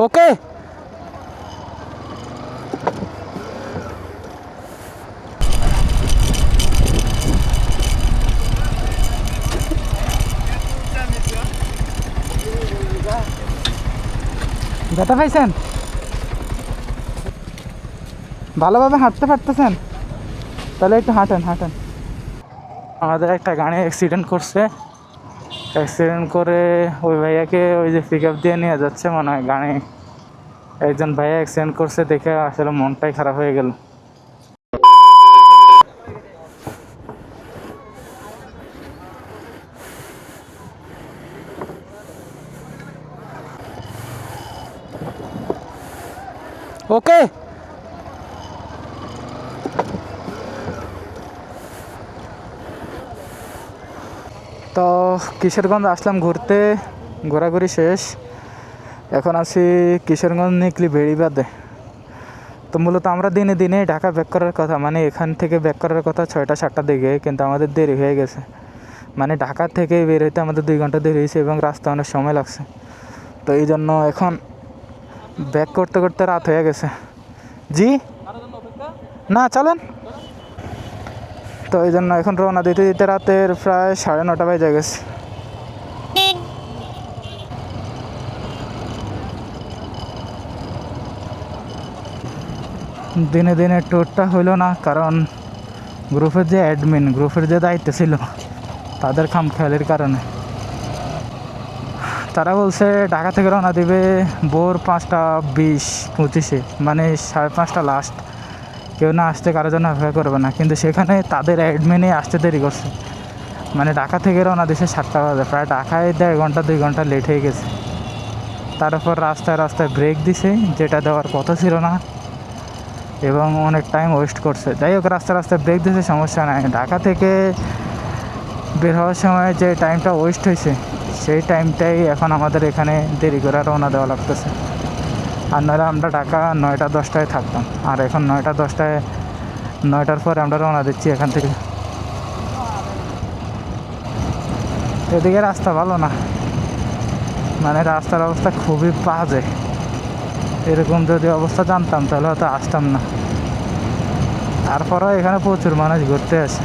ওকে। ব্যথা পাইছেন? ভালোভাবে হাঁটতে পারতেছেন? তাহলে একটু হাঁটেন হাঁটেন। আমাদের একটা গাড়ি অ্যাক্সিডেন্ট করছে, অ্যাক্সিডেন্ট করে ওই ভাইয়াকে ওই যে পিক আপ দিয়ে নিয়ে যাচ্ছে মনে হয়। গাড়ি একজন ভাইয়া অ্যাক্সিডেন্ট করছে দেখে আসলে মনটাই খারাপ হয়ে গেল। ওকে। তো কিশোরগঞ্জ আসলাম ঘুরতে, ঘোরাঘুরি শেষ। এখন আছি কিশোরগঞ্জ নিকলি বেড়িবাঁধে। তো মূলত আমরা দিনে দিনে ঢাকা ব্যাক করার কথা, মানে এখান থেকে ব্যাক করার কথা 6টা-7টার দিকে, কিন্তু আমাদের দেরি হয়ে গেছে। মানে ঢাকা থেকে বের হইতে আমাদের 2 ঘন্টা দেরি হয়েছে এবং রাস্তা অনেক সময় লাগছে। তো এই জন্য এখন ব্যাক করতে করতে রাত হয়ে গেছে। জি না, চলেন। তো এই জন্য এখন রওনা দিতে দিতে রাতের প্রায় 9:30 বেজে গেছে। দিনে দিনে ট্যুরটা হইল না, কারণ গ্রুপের যে অ্যাডমিন, গ্রুপের যে দায়িত্ব ছিল তাদের খামখেয়ালির কারণে। তারা বলছে ঢাকা থেকে রওনা দিবে ভোর 5:20-25, মানে 5:30 লাস্ট। কেউ না আসতে কারোর জন্য অপেক্ষা করবে না, কিন্তু সেখানে তাদের অ্যাডমিনে আসতে দেরি করছে। মানে ঢাকা থেকে রওনা দিছে 7টা বাজে, প্রায় ঢাকায় 1.5 ঘন্টা 2 ঘন্টা লেট হয়ে গেছে। তারপর রাস্তায় রাস্তায় ব্রেক দিছে, যেটা দেওয়ার কথা ছিল না, এবং অনেক টাইম ওয়েস্ট করছে। যাই হোক, রাস্তায় রাস্তায় ব্রেক দিয়েছে, সমস্যা নাই। ঢাকা থেকে বের হওয়ার সময় যে টাইমটা ওয়েস্ট হয়েছে সেই টাইমটাই এখন আমাদের এখানে দেরি করে রওনা দেওয়া লাগতেছে। আর নইলে আমরা ঢাকা 9টা-10টায় থাকতাম, আর এখন 9টা-10টায়, 9টার পরে আমরা রওনা দিচ্ছি এখান থেকে। এদিকে রাস্তা ভালো না, মানে রাস্তার অবস্থা খুবই বাজে। এরকম যদি অবস্থা জানতাম তাহলে হয়তো আসতাম না। তারপরেও এখানে প্রচুর মানুষ ঘুরতে আসে।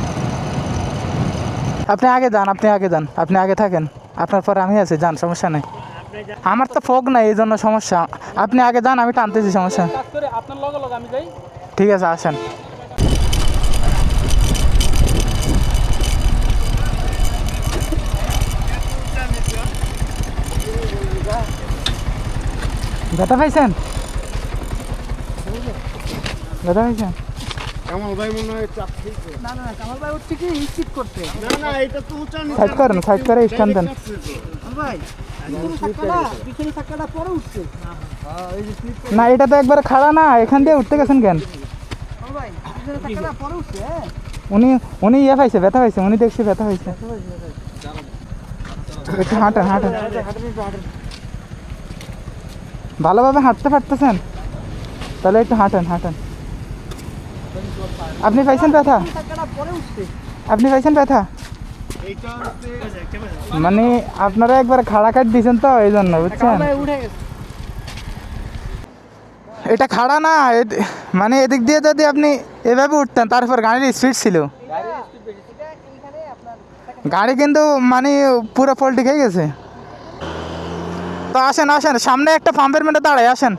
আপনি আগে যান, আপনি আগে যান, আপনি আগে থাকেন, আপনার পরে আমি আছি, যান, সমস্যা নেই। আমার তো ফোক নাই, এই জন্য সমস্যা। আপনি আগে যান, আমি টানতেছি, সমস্যা। ঠিক আছে, আসেন। ব্যথা পাইছেন? ব্যথা পাইছেন? কামাল ভাই মনে হয় চাপ খেয়েছে। না না, কামাল ভাই উঠছে কি স্কিপ করতে। না না, এটা তো উঁচা নিচে। সাইড করেন, সাইড করে স্ট্যান্ড দেন। কামাল ভাই পিছনে চাকাটা পরে উঠছে। না, এটা তো একবারে খাড়া না, এখান দিয়ে উঠতে গেছেন কেন? কামাল ভাই পিছনে চাকাটা পরে উঠছে। হ্যাঁ, উনি উনি ইয়ে পাইছে, ব্যথা পাইছে, উনি দেখছি ব্যথা পাইছে। একটু হাঁটেন হাঁটেন। ভালোভাবে হাঁটতে পারতেছেন? তাহলে একটু হাঁটেন হাঁটেন। আপনি পাইছেন ব্যথা? চাকাটা পরে উঠছে। আপনি পাইছেন ব্যথা? এইটা হচ্ছে মানে আপনারা একবার খাড়া কাট দিয়েছেন তো, এই জন্য, বুঝছেন? কামাল ভাই উঠে গেছে। এটা খাড়া না, মানে এদিক দিয়ে যদি আপনি এভাবে উঠতেন, তারপর গাড়ির স্পিড ছিল, গাড়ি কিন্তু মানে পুরো পল্টি খেয়ে গেছে। তো আসেন আসেন, সামনে একটা পাম্পের মধ্যে দাঁড়ায় আসেন।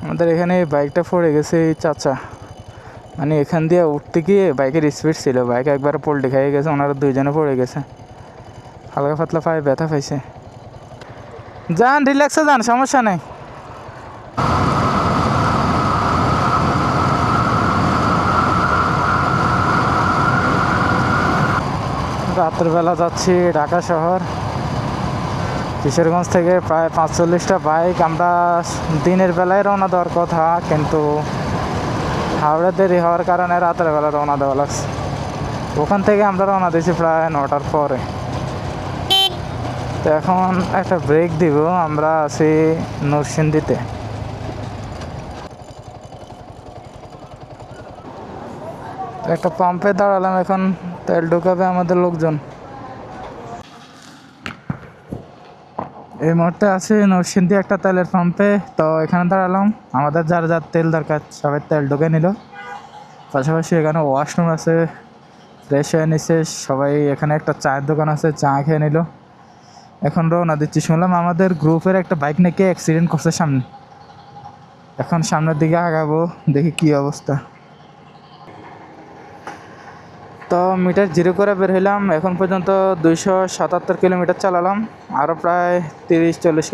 আমাদের এখানে বাইকটা পড়ে গেছে, এই চাচা, মানে এখান দিয়ে উঠতে গিয়ে বাইকের স্পিড ছিল, বাইক একবার পল্টি খেয়ে গেছে, ওনারা 2জনে পড়ে গেছে, হালকা পাতলা পায়ে ব্যথা পাইছে। যান, রিল্যাক্সে যান, সমস্যা নেই। রাত্রবেলা যাচ্ছি ঢাকা শহর। কিশোরগঞ্জ থেকে প্রায় 45টা বাইক। আমরা দিনের বেলায় রওনা দেওয়ার কথা, কিন্তু হাওড়া দেরি হওয়ার কারণে রাতের বেলা রওনা দেওয়া লাগছে। ওখান থেকে আমরা রওনা দিয়েছি প্রায় 9টার পরে। তো এখন একটা ব্রেক দিব, আমরা আছি নরসিংদীতে। একটা পাম্পে দাঁড়ালাম, এখন তেল ঢোকাবে আমাদের লোকজন। এই মুহূর্তে আছি নরসিংদী একটা তেলের পাম্পে। তো এখানে দাঁড়ালাম, আমাদের যার যার তেল দরকার সবাই তেল ঢুকে নিল। পাশাপাশি এখানে ওয়াশরুম আছে, ফ্রেশ হয়ে নিছে সবাই। এখানে একটা চায়ের দোকান আছে, চা খেয়ে নিল। এখন রওনা দিচ্ছি। শুনলাম আমাদের গ্রুপের একটা বাইক নাকি অ্যাক্সিডেন্ট করছে সামনে। এখন সামনের দিকে আগাবো, দেখি কি অবস্থা। তো মিটার জিরো করে বের হইলাম। এখন পর্যন্ত 277 কিলোমিটার চালালাম। আরও প্রায় 30-40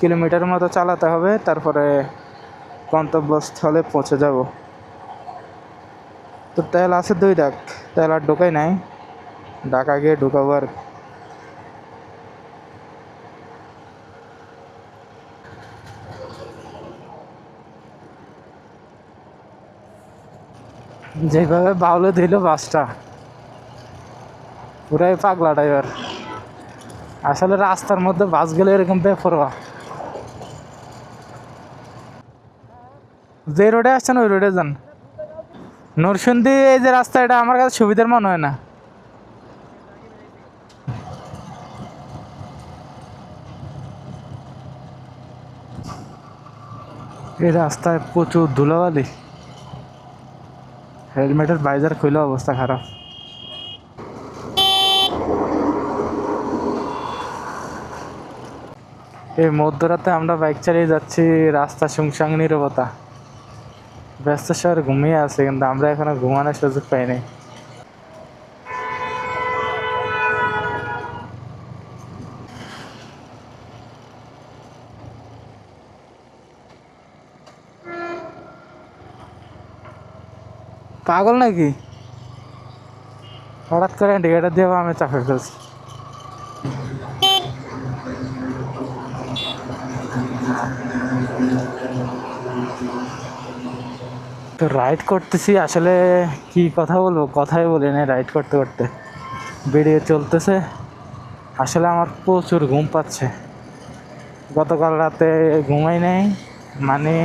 কিলোমিটার মতো চালাতে হবে, তারপরে গন্তব্যস্থলে পৌঁছে যাব। তো তেল আছে 2 ডাক, তেল আর ঢোকাই নাই, ঢাকা গিয়ে ঢুকাবো আর। যেভাবে বাউলে দিল বাসটা, পুরাই পাগলা ড্রাইভার। আসলে রাস্তার মধ্যে বাস গেলে এরকম বেপরোয়া। যে রোডে আসছেন ওই রোডে যান। নরসিংদী এই যে রাস্তা, এটা আমার কাছে সুবিধার মনে হয় না। এই রাস্তায় প্রচুর ধুলাবালি, হেলমেটের বাইজার খুলে অবস্থা খারাপ। এই মধ্যরাতে আমরা বাইক চালিয়ে যাচ্ছি, রাস্তা শুনশান নীরবতা। ব্যস্ত শহর ঘুমিয়ে আছে, কিন্তু আমরা এখনো ঘুমানোর সুযোগ পাইনি। পাগল নাকি? হঠাৎ করে ইন্ডিকেটার দিয়ে আমি চাপে ফেলছি। তো রাইড করতেছি, আসলে কি কথা বলবো, কথাই বলি না। রাইড করতে করতে বেরিয়ে চলতেছে। আসলে আমার প্রচুর ঘুম পাচ্ছে। গতকাল রাতে ঘুমাই নাই, মানে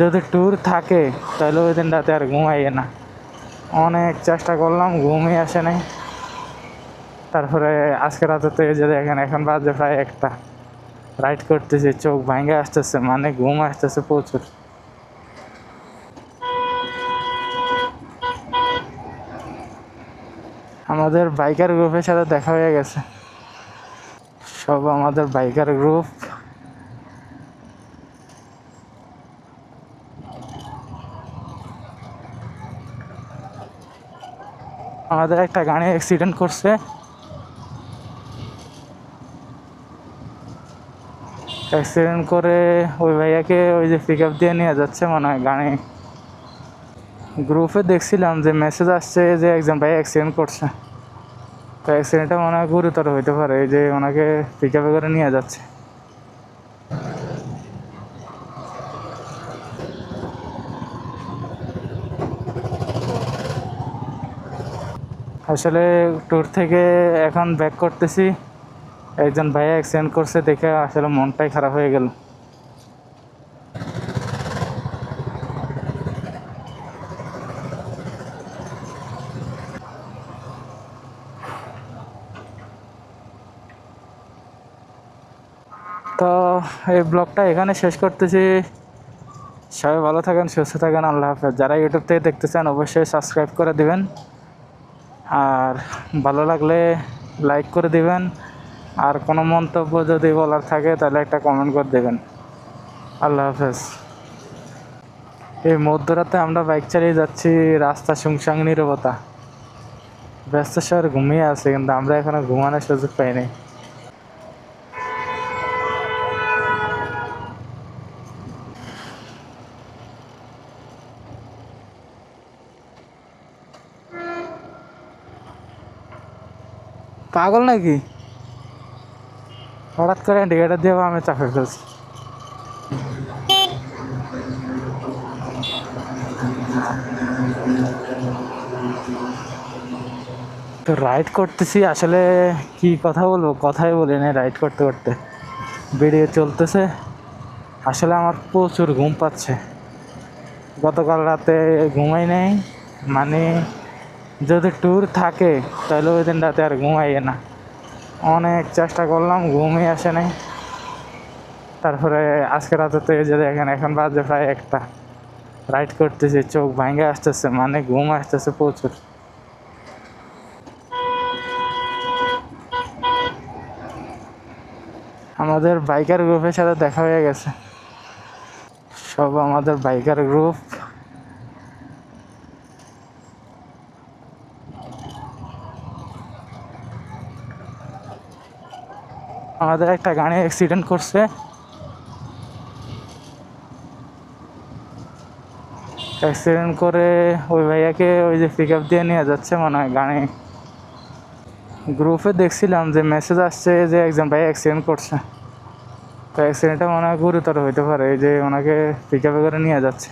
যদি ট্যুর থাকে তাহলে ওই দিন রাতে আর ঘুমাই না। অনেক চেষ্টা করলাম, ঘুমই আসে নাই। তারপরে আজকে রাতে তো এই যে দেখেন, এখন বাজে প্রায় 1টা। রাইড করতেছি, চোখ ভাঙে আসতেছে, মানে ঘুম আসতেছে প্রচুর। আমাদের বাইকার গ্রুপের সাথে দেখা হয়ে গেছে, সব আমাদের বাইকার গ্রুপ। আমাদের একটা গাড়ি অ্যাক্সিডেন্ট করছে। অ্যাক্সিডেন্ট করে ওই ভাইয়াকে ওই যে পিক আপ দিয়ে নিয়ে যাচ্ছে মনে হয় গাড়ি। গ্রুপে দেখছিলাম যে মেসেজ আসছে যে একজন ভাই অ্যাক্সিডেন্ট করছে। তো অ্যাক্সিডেন্টটা মনে হয় গুরুতর হইতে পারে, এই যে ওনাকে পিক আপে করে নিয়ে যাচ্ছে। আসলে ট্যুর থেকে এখন ব্যাক করতেছি, একজন ভাইয়া অ্যাক্সিডেন্ট করছে দেখে আসলে মনটাই খারাপ হয়ে গেল। তো এই ব্লগটা এখানে শেষ করতেছি। সবাই ভালো থাকেন, সুস্থ থাকেন, আল্লাহ হাফেজ। যারা ইউটিউব থেকে দেখতেছেন অবশ্যই সাবস্ক্রাইব করে দিবেন, আর ভালো লাগলে লাইক করে দিবেন। আর কোনো মন্তব্য যদি বলার থাকে তাহলে একটা কমেন্ট করে দেবেন। আল্লাহ হাফেজ। এই মধ্যরাতে আমরা বাইক চালিয়ে যাচ্ছি, রাস্তা শুনশান নীরবতা। ব্যস্ত শহর ঘুমিয়ে আছে, কিন্তু আমরা এখনো ঘুমানোর সুযোগ পাইনি। পাগল নাকি? হঠাৎ করে ইন্ডিকেটার দিয়ে আমি চাপে ফেলছি। তো রাইড করতেছি, আসলে কি কথা বলবো, কথাই বলি না। রাইড করতে করতে বেরিয়ে চলতেছে। আসলে আমার প্রচুর ঘুম পাচ্ছে। গতকাল রাতে ঘুমাই নাই, মানে যদি ট্যুর থাকে তাহলে ওই দিন রাতে আর ঘুমাই না। অনেক চেষ্টা করলাম, ঘুমই আসে নাই। তারপরে আজকে রাতে তো এই যে দেখেন এখন বাজে প্রায় 1টা, রাইড করতেছি, চোখ ভাঙে আসতেছে, মানে ঘুম আসতেছে প্রচুর। আমাদের বাইকার গ্রুপের সাথে দেখা হয়ে গেছে, সব আমাদের বাইকার গ্রুপ। আমাদের একটা গাড়ি অ্যাক্সিডেন্ট করছে, অ্যাক্সিডেন্ট করে ওই ভাইয়াকে ওই যে পিক আপ দিয়ে নিয়ে যাচ্ছে মনে হয় গাড়ি। গ্রুপে দেখছিলাম যে মেসেজ আসছে যে একজন ভাই অ্যাক্সিডেন্ট করছে, তো অ্যাক্সিডেন্টটা মনে হয় গুরুতর হইতে পারে, এই যে ওনাকে পিক আপে করে নিয়ে যাচ্ছে।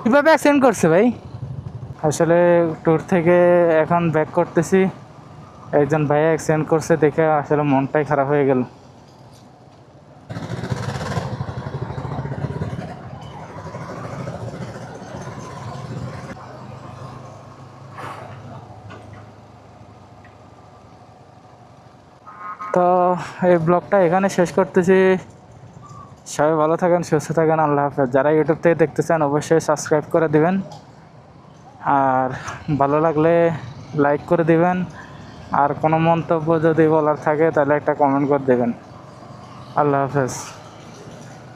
কীভাবে অ্যাক্সিডেন্ট করছে ভাই? আসলে ট্যুর থেকে এখন ব্যাক করতেছি, একজন ভাইয়া অ্যাক্সিডেন্ট করছে দেখে আসলে মনটাই খারাপ হয়ে গেল। তো এই ব্লগটা এখানে শেষ করতেছি। সবাই ভালো থাকেন, সুস্থ থাকেন, আল্লাহ হাফেজ। যারা ইউটিউব থেকে দেখতেছেন অবশ্যই সাবস্ক্রাইব করে দিবেন, আর ভালো লাগলে লাইক করে দিবেন, আর কোনো মন্তব্য যদি বলার থাকে তাহলে একটা কমেন্ট করে দেবেন। আল্লাহ হাফেজ।